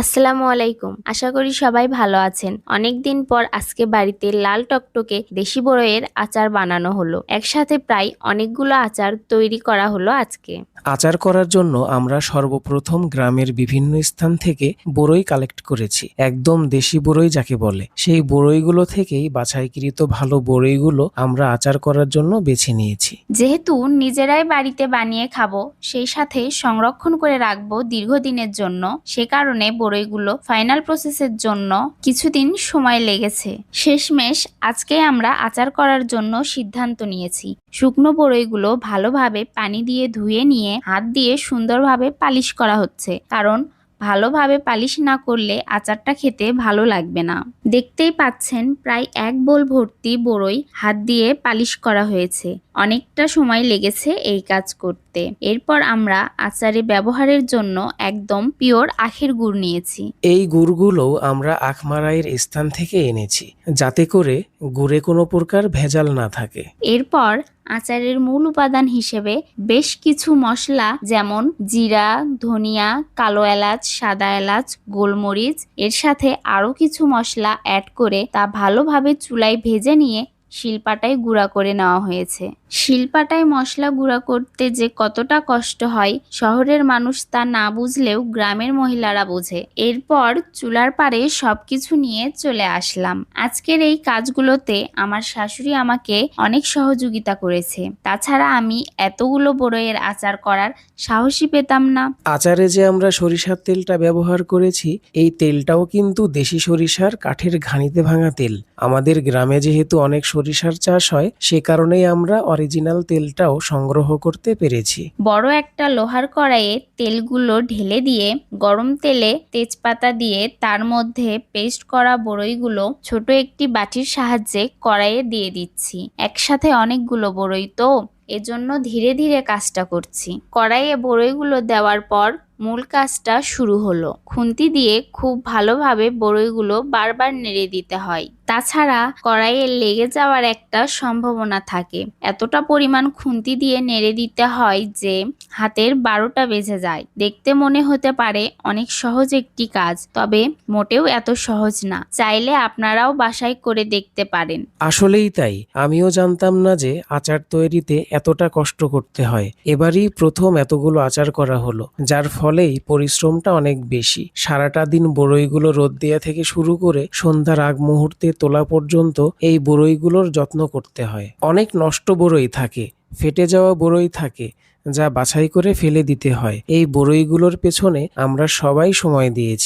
আসসালামু আলাইকুম। আশা করি সবাই ভালো আছেন। অনেকদিন পর আজকে বাড়িতে লাল টকটকে দেশি বড়ইয়ের আচার বানানো হলো। একসাথে প্রায় অনেকগুলো আচার তৈরি করা হলো আজকে। আচার করার জন্য আমরা সর্বপ্রথম গ্রামের বিভিন্ন স্থান থেকে বড়ই কালেক্ট করেছি। একদম দেশি বড়ই যাকে বলে, সেই বড়ইগুলো থেকেই বাছাইকৃত ভালো বড়ইগুলো আমরা আচার করার জন্য বেছে নিয়েছি। যেহেতু নিজেরাই বাড়িতে বানিয়ে খাবো, সেই সাথে সংরক্ষণ করে রাখবো দীর্ঘদিনের জন্য, সে কারণে বড়ইগুলো ফাইনাল প্রসেসের জন্য কিছুদিন সময় লেগেছে। শেষমেশ আজকে আমরা আচার করার জন্য সিদ্ধান্ত নিয়েছি। শুকনো বড়ইগুলো ভালোভাবে পানি দিয়ে ধুয়ে নিয়ে হাত দিয়ে সুন্দরভাবে পালিশ করা হচ্ছে, কারণ ভালোভাবে পালিশ না করলে আচারটা খেতে ভালো লাগবে না। দেখতেই পাচ্ছেন প্রায় 1 বোল ভর্তি বড়ই হাত দিয়ে পালিশ করা হয়েছে। অনেকটা সময় লেগেছে এই কাজ করতে। এরপর আমরা আচারে ব্যবহারের জন্য একদম পিওর আখের গুড় নিয়েছি। এই গুড়গুলো আমরা আখমারাইয়ের স্থান থেকে এনেছি, যাতে করে গুড়ে কোনো প্রকার ভেজাল না থাকে। এরপর আচারের মূল উপাদান হিসেবে বেশ কিছু মশলা, যেমন জিরা, ধনিয়া, কালো এলাচ, সাদা এলাচ, গোলমরিচ, এর সাথে আরও কিছু মশলা অ্যাড করে তা ভালোভাবে চুলায় ভেজে নিয়ে শিলপাটায় গুঁড়া করে নেওয়া হয়েছে। শিলপাটায় মশলা গুঁড়া করতে যে কতটা কষ্ট হয়, শহরের মানুষ তা না বুঝলেও গ্রামের মহিলারা বোঝে। এরপর চুলার পাড়ে সবকিছু নিয়ে চলে আসলাম। আজকের এই কাজগুলোতে আমার শাশুড়ি আমাকে অনেক সহযোগিতা করেছে। তাছাড়া আমি এতগুলো বড়ইয়ের আচার করার সাহসই পেতাম না। আচারে যে আমরা সরিষার তেলটা ব্যবহার করেছি, এই তেলটাও কিন্তু দেশি সরিষার কাঠের ঘানিতে ভাঙা তেল। আমাদের গ্রামে যেহেতু অনেক সরিষার চাষ হয়, সে কারণেই আমরা অরিজিনাল তেলটাও সংগ্রহ করতে পেরেছি। বড় একটা লোহার কড়াইয়ে তেলগুলো ঢেলে দিয়ে গরম তেলে তেজপাতা দিয়ে তার মধ্যে পেস্ট করা বড়ইগুলো ছোট একটি বাটির সাহায্যে কড়াইয়ে দিয়ে দিচ্ছি। একসাথে অনেকগুলো বড়ই তো, এজন্য ধীরে ধীরে কাজটা করছি। কড়াইয়ে বড়ইগুলো দেওয়ার পর মূল কাজটা শুরু হলো। খুন্তি দিয়ে খুব ভালোভাবে বড়ইগুলো বারবার নেড়ে দিতে হয়, তাছাড়া কড়াইয়ে লেগে যাওয়ার একটা সম্ভাবনা থাকে। এতটা পরিমাণ খুন্তি দিয়ে নেড়ে দিতে হয় যে হাতের 12টা বেজে যায়। দেখতে মনে হতে পারে অনেক সহজ একটি কাজ, তবে মোটেও এত সহজ না। চাইলে আপনারাও বাসায় করে দেখতে পারেন। আসলেই তাই, আমিও জানতাম না যে আচার তৈরিতে এতটা কষ্ট করতে হয়। এবারই প্রথম এতগুলো আচার করা হলো, যার ফলেই পরিশ্রমটা অনেক বেশি। সারাটা দিন বড়ইগুলো রোদ দেয়া থেকে শুরু করে সন্ধ্যার আগ মুহূর্তে তোলা পর্যন্ত এই বড়ইগুলোর যত্ন করতে হয়। অনেক নষ্ট বড়ই থাকে, ফেটে যাওয়া বড়ই থাকে, যা বাছাই করে ফেলে দিতে হয়। এই বড়ইগুলোর পেছনে আমরা সবাই সময় দিয়েছি।